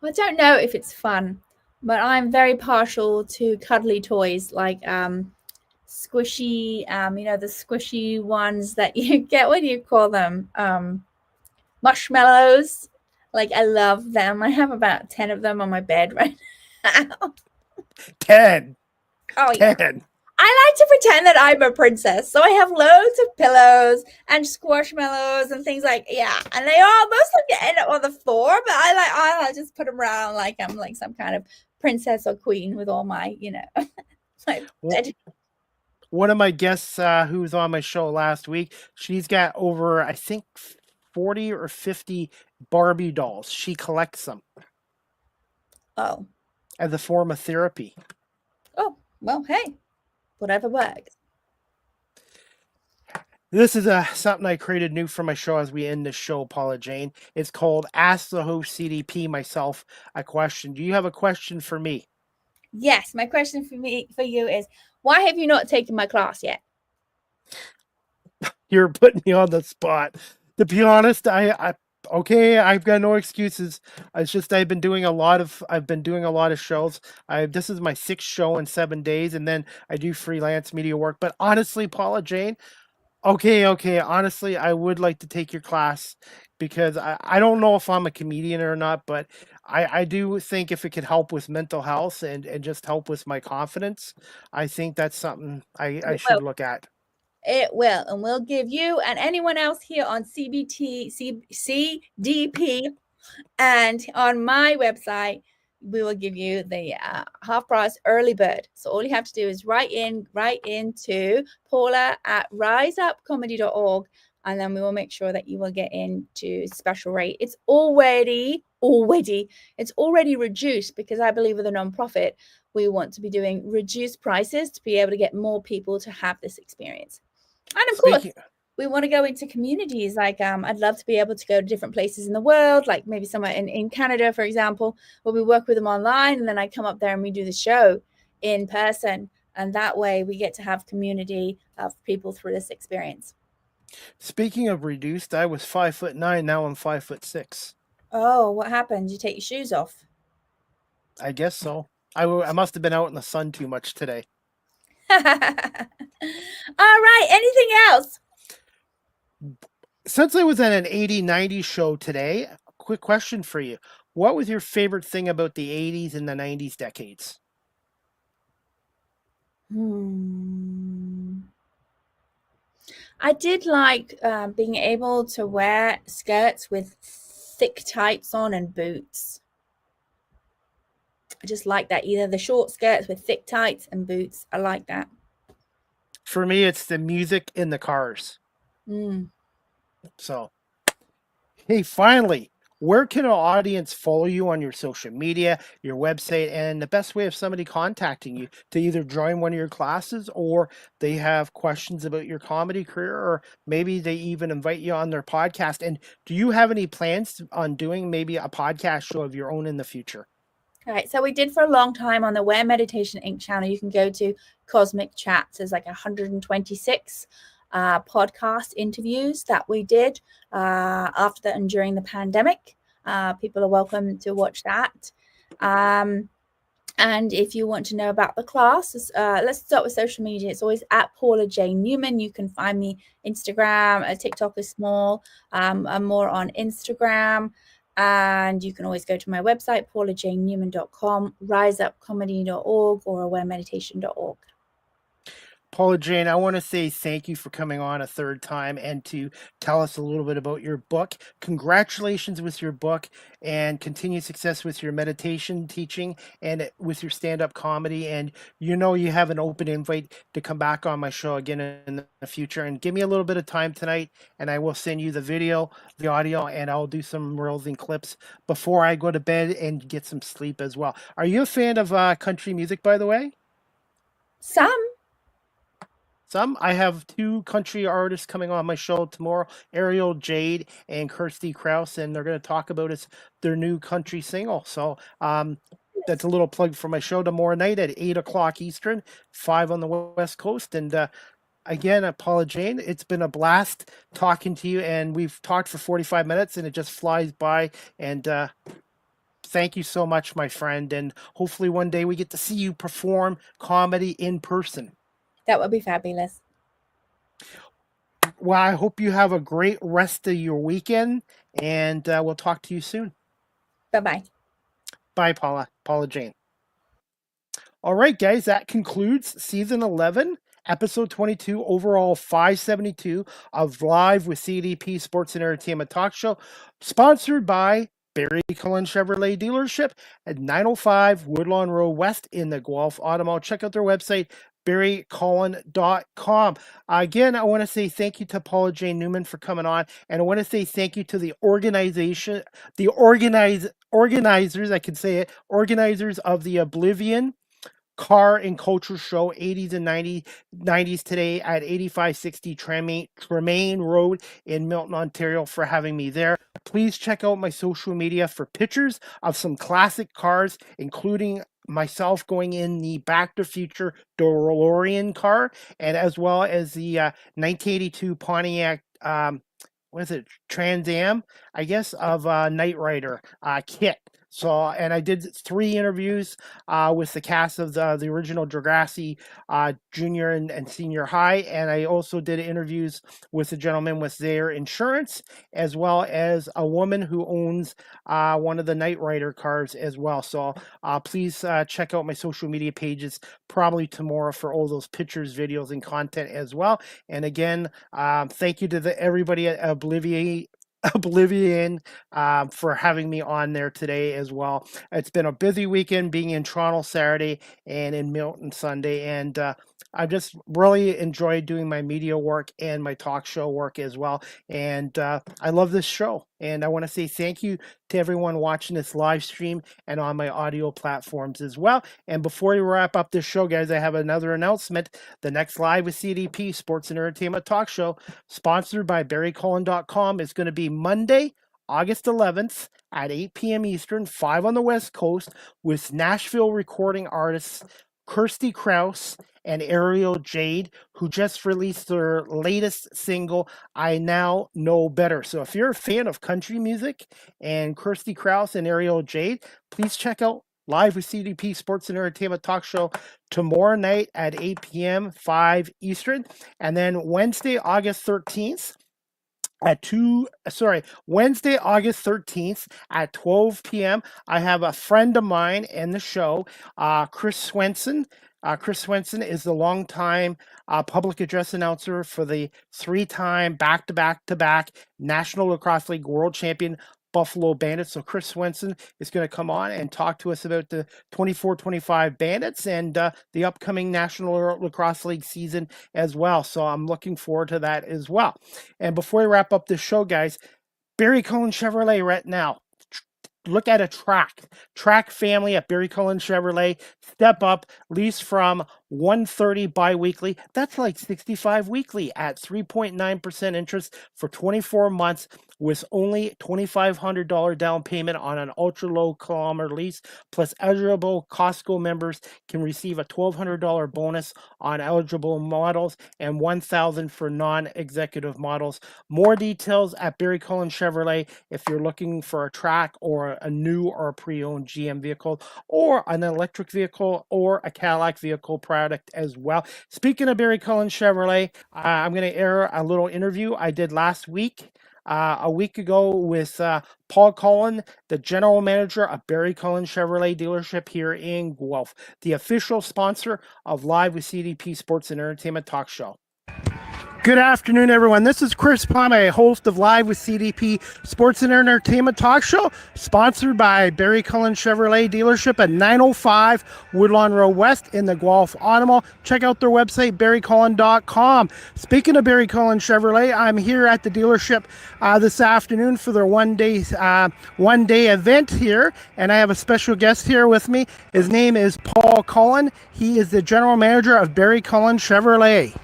I don't know if it's fun, but I'm very partial to cuddly toys, like squishy, the squishy ones that you get. What do you call them? Marshmallows. Like, I love them. I have about 10 of them on my bed right now. 10. Oh, yeah. 10. I like to pretend that I'm a princess. So I have loads of pillows and squishmallows and things like, yeah. And they all mostly end up on the floor, but I just put them around like I'm like some kind of princess or queen with all my, One of my guests who was on my show last week, she's got over, I think, 40 or 50 Barbie dolls. She collects them. Oh. As a form of therapy. Oh, well, hey, whatever works. This is something I created new for my show as we end this show, Paula Jane. It's called Ask the Host CDP Myself a Question. Do you have a question for me? Yes, my question for you is, why have you not taken my class yet? You're putting me on the spot. To be honest, I've got no excuses. It's just I've been doing a lot of shows. This is my 6th show in 7 days, and then I do freelance media work. But honestly, Paula Jane, okay. Honestly, I would like to take your class because I don't know if I'm a comedian or not, but I do think if it could help with mental health and just help with my confidence, I think that's something I should look at. It will, and we'll give you and anyone else here on CDP and on my website, we will give you the half price early bird. So all you have to do is write into Paula at riseupcomedy.org, and then we will make sure that you will get into special rate. It's already reduced, because I believe with a nonprofit, we want to be doing reduced prices to be able to get more people to have this experience. And of course, we want to go into communities. Like, I'd love to be able to go to different places in the world, like maybe somewhere in Canada, for example, where we work with them online, and then I come up there and we do the show in person. And that way we get to have community of people through this experience. Speaking of reduced, I was 5'9", now I'm 5'6". Oh, what happened? Did you take your shoes off? I guess so. I must have been out in the sun too much today. All right. Anything else? Since I was at an 80-90 show today, a quick question for you. What was your favorite thing about the 80s and the 90s decades? I did like being able to wear skirts with thick tights on and boots. I just like that. Either the short skirts with thick tights and boots. I like that. For me, it's the music in the cars. So, hey, finally, where can our audience follow you on your social media, your website, and the best way of somebody contacting you to either join one of your classes, or they have questions about your comedy career, or maybe they even invite you on their podcast? And do you have any plans on doing maybe a podcast show of your own in the future? All right. So we did for a long time on the Where Meditation Inc. channel. You can go to Cosmic Chats. There's like 126 podcast interviews that we did after and during the pandemic. People are welcome to watch that. And if you want to know about the class, let's start with social media. It's always at Paula Jane Newman. You can find me Instagram. TikTok is small. I'm more on Instagram. And you can always go to my website, paulajanenewman.com, riseupcomedy.org, or awaremeditation.org. Paula Jane, I want to say thank you for coming on a third time and to tell us a little bit about your book. Congratulations with your book and continued success with your meditation teaching and with your stand-up comedy. And you have an open invite to come back on my show again in the future. And give me a little bit of time tonight, and I will send you the video, the audio, and I'll do some reels and clips before I go to bed and get some sleep as well. Are you a fan of country music, by the way? Some. I have two country artists coming on my show tomorrow, Ariel Jade and Kirsty Krause, and they're going to talk about their new country single. So that's a little plug for my show tomorrow night at 8 o'clock Eastern, 5 on the West Coast. And again, Paula Jane, it's been a blast talking to you, and we've talked for 45 minutes, and it just flies by. And thank you so much, my friend, and hopefully one day we get to see you perform comedy in person. That would be fabulous. Well, I hope you have a great rest of your weekend, and we'll talk to you soon. Bye-bye. Bye, Paula Jane. All right, guys, that concludes season 11, episode 22, overall 572 of Live with CDP Sports and Entertainment Talk Show, sponsored by Barry Cullen Chevrolet Dealership at 905 Woodlawn Road West in the Guelph Auto Mall. Check out their website, barrycullen.com. Again, I want to say thank you to Paula Jane Newman for coming on, and I want to say thank you to the organizers, I can say it, organizers of the Oblivion Car and Culture Show 80s and 90s today at 8560 Tremaine Road in Milton, Ontario, for having me there. Please check out my social media for pictures of some classic cars, including myself going in the Back to Future DeLorean car, and as well as the 1982 Pontiac Trans Am, I guess, of Knight Rider kit. So, and I did 3 interviews with the cast of the original Degrassi junior and senior high, and I also did interviews with a gentleman with their insurance, as well as a woman who owns one of the Knight Rider cars as well. So please check out my social media pages probably tomorrow for all those pictures, videos, and content as well. And again, thank you to everybody at Oblivion for having me on there today as well. It's been a busy weekend being in Toronto Saturday and in Milton Sunday, and I've just really enjoyed doing my media work and my talk show work as well. And I love this show. And I want to say thank you to everyone watching this live stream and on my audio platforms as well. And before we wrap up this show, guys, I have another announcement. The next Live with CDP Sports and Entertainment Talk Show, sponsored by barrycullen.com, is going to be Monday, August 11th at 8 p.m. Eastern, 5 on the West Coast, with Nashville recording artists Kirsty Krause and Ariel Jade, who just released their latest single, I Now Know Better. So if you're a fan of country music and Kirsty Krause and Ariel Jade, please check out Live with CDP Sports and Entertainment Talk Show tomorrow night at 8 p.m., 5 Eastern. And then Wednesday, August 13th, Wednesday, August 13th at 12 p.m. I have a friend of mine in the show, Chris Swenson. Chris Swenson is the longtime public address announcer for the 3-time back-to-back National Lacrosse League World Champion Buffalo Bandits. So Chris Swenson is going to come on and talk to us about the 24-25 Bandits and the upcoming National Lacrosse League season as well. So I'm looking forward to that as well. And before we wrap up this show, guys, Barry Cullen Chevrolet right now. Look at a track family at Barry Cullen Chevrolet. Step up, lease from $130 biweekly. That's like $65 weekly at 3.9% interest for 24 months with only $2,500 down payment on an ultra low kilometer lease. Plus, eligible Costco members can receive a $1,200 bonus on eligible models and $1,000 for non-executive models. More details at Barry Cullen Chevrolet if you're looking for a track or a new or a pre-owned GM vehicle or an electric vehicle or a Cadillac vehicle product as well. Speaking of Barry Cullen Chevrolet, I'm going to air a little interview I did last week a week ago with Paul Cullen, the general manager of Barry Cullen Chevrolet dealership here in Guelph, the official sponsor of Live with CDP Sports and Entertainment Talk Show. Good afternoon, everyone. This is Chris Palmer, host of Live with CDP Sports and Entertainment Talk Show, sponsored by Barry Cullen Chevrolet dealership at 905 Woodlawn Road West in the Guelph Automall. Check out their website, barrycullen.com. Speaking of Barry Cullen Chevrolet, I'm here at the dealership this afternoon for their one-day event here, and I have a special guest here with me. His name is Paul Cullen. He is the general manager of Barry Cullen Chevrolet.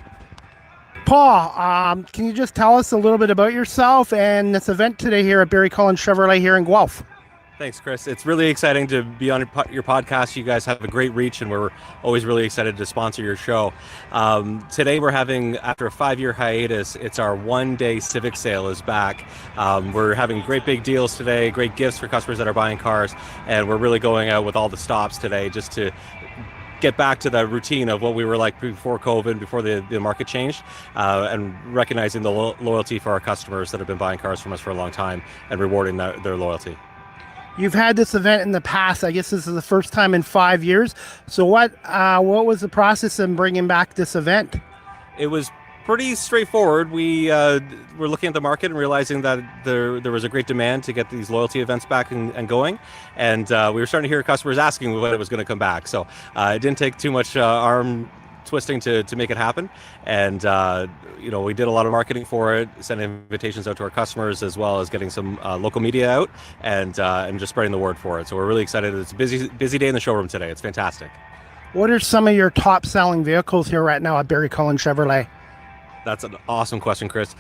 Paul, can you just tell us a little bit about yourself and this event today here at Barry Cullen Chevrolet here in Guelph? Thanks, Chris. It's really exciting to be on your podcast. You guys have a great reach, and we're always really excited to sponsor your show. Today we're having, after a 5-year hiatus, it's our one-day Civic sale is back. We're having great big deals today, great gifts for customers that are buying cars, and we're really going out with all the stops today just to get back to the routine of what we were like before COVID, before the market changed, and recognizing the loyalty for our customers that have been buying cars from us for a long time and rewarding their loyalty. You've had this event in the past. I guess this is the first time in 5 years. So what was the process in bringing back this event? It was pretty straightforward. We were looking at the market and realizing that there was a great demand to get these loyalty events back and going, and we were starting to hear customers asking when it was going to come back. So it didn't take too much arm twisting to make it happen, and we did a lot of marketing for it, sending invitations out to our customers, as well as getting some local media out and just spreading the word for it. So we're really excited. It's a busy day in the showroom today. It's fantastic. What are some of your top selling vehicles here right now at Barry Cullen Chevrolet? That's an awesome question, Chris.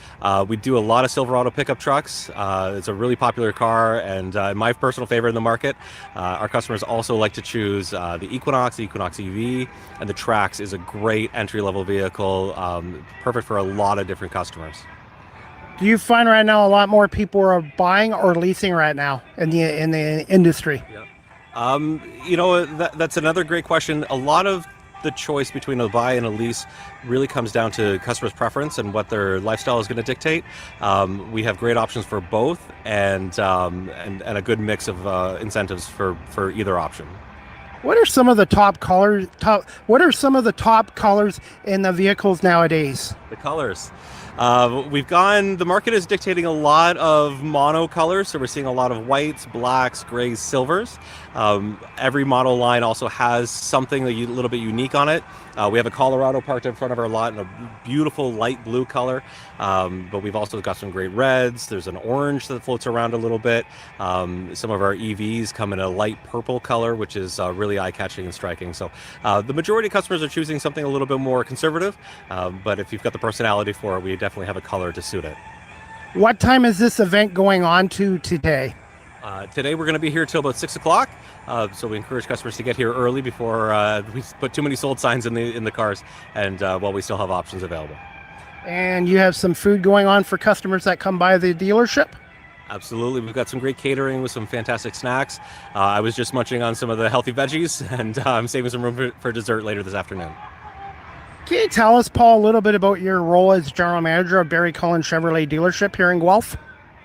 We do a lot of Silverado pickup trucks. It's a really popular car, and my personal favorite in the market. Our customers also like to choose the Equinox EV, and the Trax is a great entry-level vehicle, perfect for a lot of different customers. Do you find right now a lot more people are buying or leasing right now in the industry? Yeah. That's another great question. A lot of the choice between a buy and a lease really comes down to customers' preference and what their lifestyle is going to dictate. We have great options for both, and a good mix of incentives for either option. What are some of the top colors? What are some of the top colors in the vehicles nowadays? The colors. The market is dictating a lot of mono colors, so we're seeing a lot of whites, blacks, grays, silvers. Every model line also has something a little bit unique on it. We have a Colorado parked in front of our lot in a beautiful light blue color, but we've also got some great reds. There's an orange that floats around a little bit. Some of our EVs come in a light purple color, which is really eye-catching and striking. So the majority of customers are choosing something a little bit more conservative, but if you've got the personality for it, we definitely have a color to suit it. What time is this event going on to today? Today we're going to be here till about 6 o'clock, so we encourage customers to get here early before we put too many sold signs in the cars, and while we still have options available. And you have some food going on for customers that come by the dealership? Absolutely. We've got some great catering with some fantastic snacks. I was just munching on some of the healthy veggies, and I'm saving some room for dessert later this afternoon. Can you tell us, Paul, a little bit about your role as general manager of Barry Cullen Chevrolet dealership here in Guelph?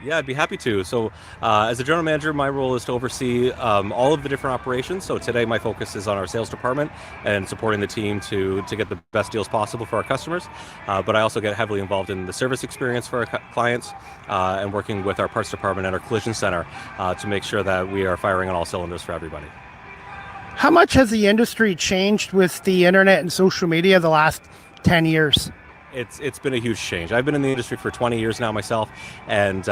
Yeah, I'd be happy to. So as a general manager, my role is to oversee all of the different operations. So today my focus is on our sales department and supporting the team to get the best deals possible for our customers. But I also get heavily involved in the service experience for our clients and working with our parts department and our collision center to make sure that we are firing on all cylinders for everybody. How much has the industry changed with the internet and social media the last 10 years? It's been a huge change. I've been in the industry for 20 years now myself, and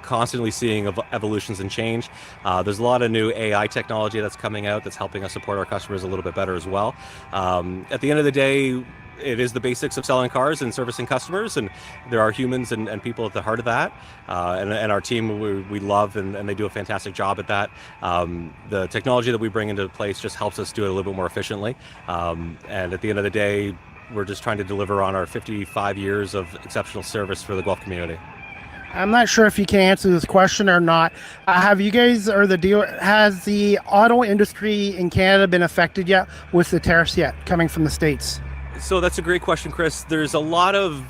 constantly seeing evolutions and change. There's a lot of new AI technology that's coming out that's helping us support our customers a little bit better as well. At the end of the day, it is the basics of selling cars and servicing customers, and there are humans and people at the heart of that. And our team, we love, and they do a fantastic job at that. The technology that we bring into place just helps us do it a little bit more efficiently. And at the end of the day, we're just trying to deliver on our 55 years of exceptional service for the Guelph community. I'm not sure if you can answer this question or not. Have you guys, or the dealer, has the auto industry in Canada been affected yet with the tariffs yet coming from the States? So that's a great question, Chris. There's a lot of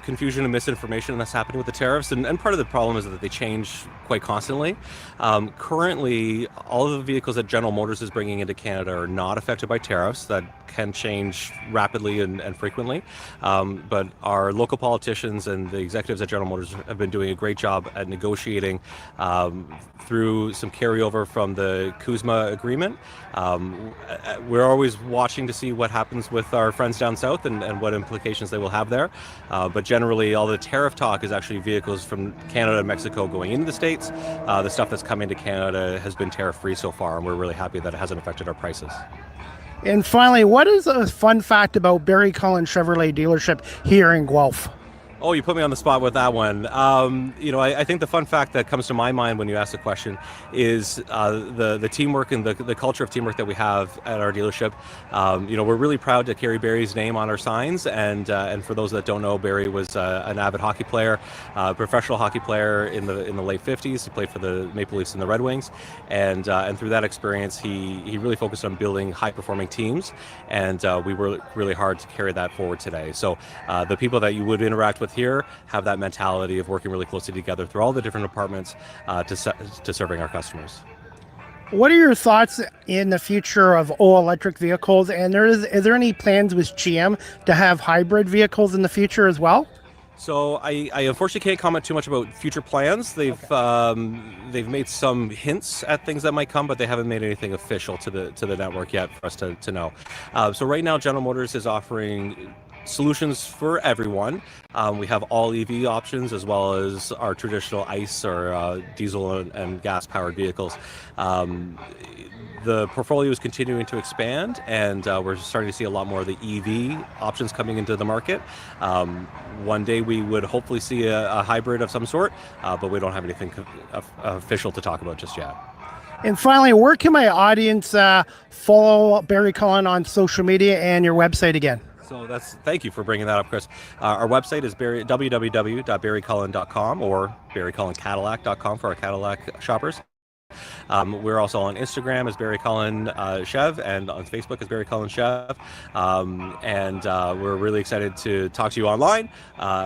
confusion and misinformation that's happening with the tariffs, and part of the problem is that they change quite constantly. Currently, all of the vehicles that General Motors is bringing into Canada are not affected by tariffs. That can change rapidly and frequently. But our local politicians and the executives at General Motors have been doing a great job at negotiating through some carryover from the CUSMA agreement. We're always watching to see what happens with our friends down south and what implications they will have there. But generally, all the tariff talk is actually vehicles from Canada and Mexico going into the States. The stuff that's coming to Canada has been tariff-free so far, and we're really happy that it hasn't affected our prices. And finally, what is a fun fact about Barry Cullen Chevrolet dealership here in Guelph? Oh, you put me on the spot with that one. I think the fun fact that comes to my mind when you ask the question is the teamwork and the culture of teamwork that we have at our dealership. We're really proud to carry Barry's name on our signs, and for those that don't know, Barry was an avid hockey player, professional hockey player in the late 50s. He played for the Maple Leafs and the Red Wings, and through that experience, he really focused on building high-performing teams, and we worked really hard to carry that forward today. So the people that you would interact with here have that mentality of working really closely together through all the different departments to serving our customers. What are your thoughts in the future of all electric vehicles? And is there any plans with GM to have hybrid vehicles in the future as well? So I unfortunately can't comment too much about future plans. They've made some hints at things that might come, but they haven't made anything official to the network yet for us to know. So right now, General Motors is offering solutions for everyone. We have all EV options as well as our traditional ICE or diesel and gas powered vehicles. The portfolio is continuing to expand, and we're starting to see a lot more of the EV options coming into the market. One day we would hopefully see a hybrid of some sort, but we don't have anything official to talk about just yet. And finally, where can my audience follow Barry Cullen on social media and your website again? So thank you for bringing that up, Chris. Our website is www.barrycullen.com or barrycullencadillac.com for our Cadillac shoppers. We're also on Instagram as Barry Cullen Chev, and on Facebook as Barry Cullen Chev. And we're really excited to talk to you online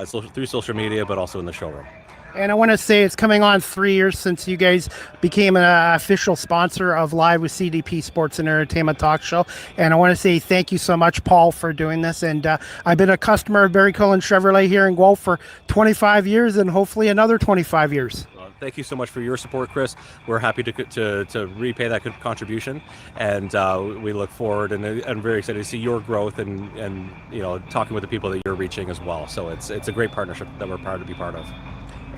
through social media, but also in the showroom. And I want to say it's coming on 3 years since you guys became an official sponsor of Live with CDP Sports and Entertainment Talk Show. And I want to say thank you so much, Paul, for doing this. And I've been a customer of Barry Cullen Chevrolet here in Guelph for 25 years and hopefully another 25 years. Thank you so much for your support, Chris. We're happy to repay that contribution, and we look forward and very excited to see your growth and talking with the people that you're reaching as well. So it's a great partnership that we're proud to be part of.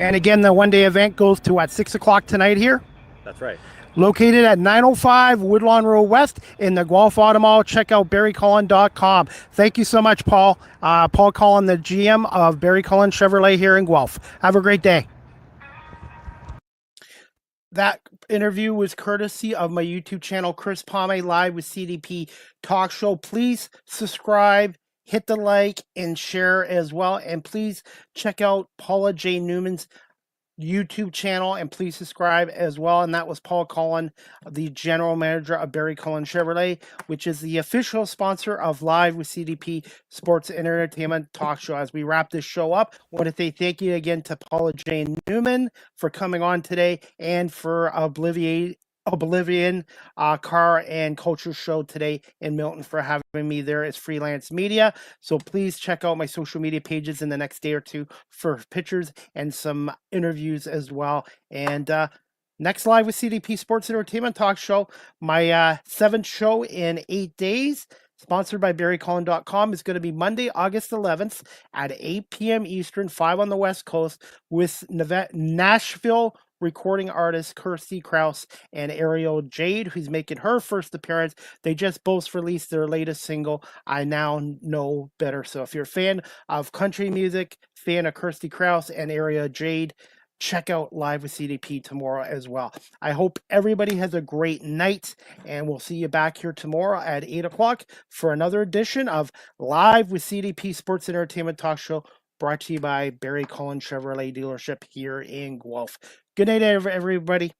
And again, the one-day event goes to 6 o'clock tonight here. That's right. Located at 905 Woodlawn Road West in the Guelph Auto Mall. Check out barrycullen.com. Thank you so much, Paul. Paul Cullen, the GM of Barry Cullen Chevrolet here in Guelph. Have a great day. That interview was courtesy of my YouTube channel, Chris Palme, Live with CDP Talk Show. Please subscribe, hit the like, and share as well. And please check out Paula Jane Newman's YouTube channel, and please subscribe as well. And that was Paul Cullen, the general manager of Barry Cullen Chevrolet, which is the official sponsor of Live with CDP Sports and Entertainment Talk Show. As we wrap this show up, I want to say thank you again to Paula Jane Newman for coming on today, and for Oblivion Car and Culture Show today in Milton for having me there as freelance media. So please check out my social media pages in the next day or two for pictures and some interviews as well. And next Live with CDP Sports Entertainment Talk Show, my 7th show in 8 days, sponsored by barrycullen.com, is going to be Monday, August 11th at 8 p.m. Eastern, 5 on the West Coast, with Nashville recording artist Kirsty Krause and Ariel Jade, who's making her first appearance. They just both released their latest single, I Now Know Better. So if you're a fan of country music, fan of Kirsty Krause and Ariel Jade, check out Live with CDP tomorrow as well. I hope everybody has a great night, and we'll see you back here tomorrow at 8 o'clock for another edition of Live with CDP Sports Entertainment Talk Show, brought to you by Barry Cullen Chevrolet dealership here in Guelph. Good night, everybody.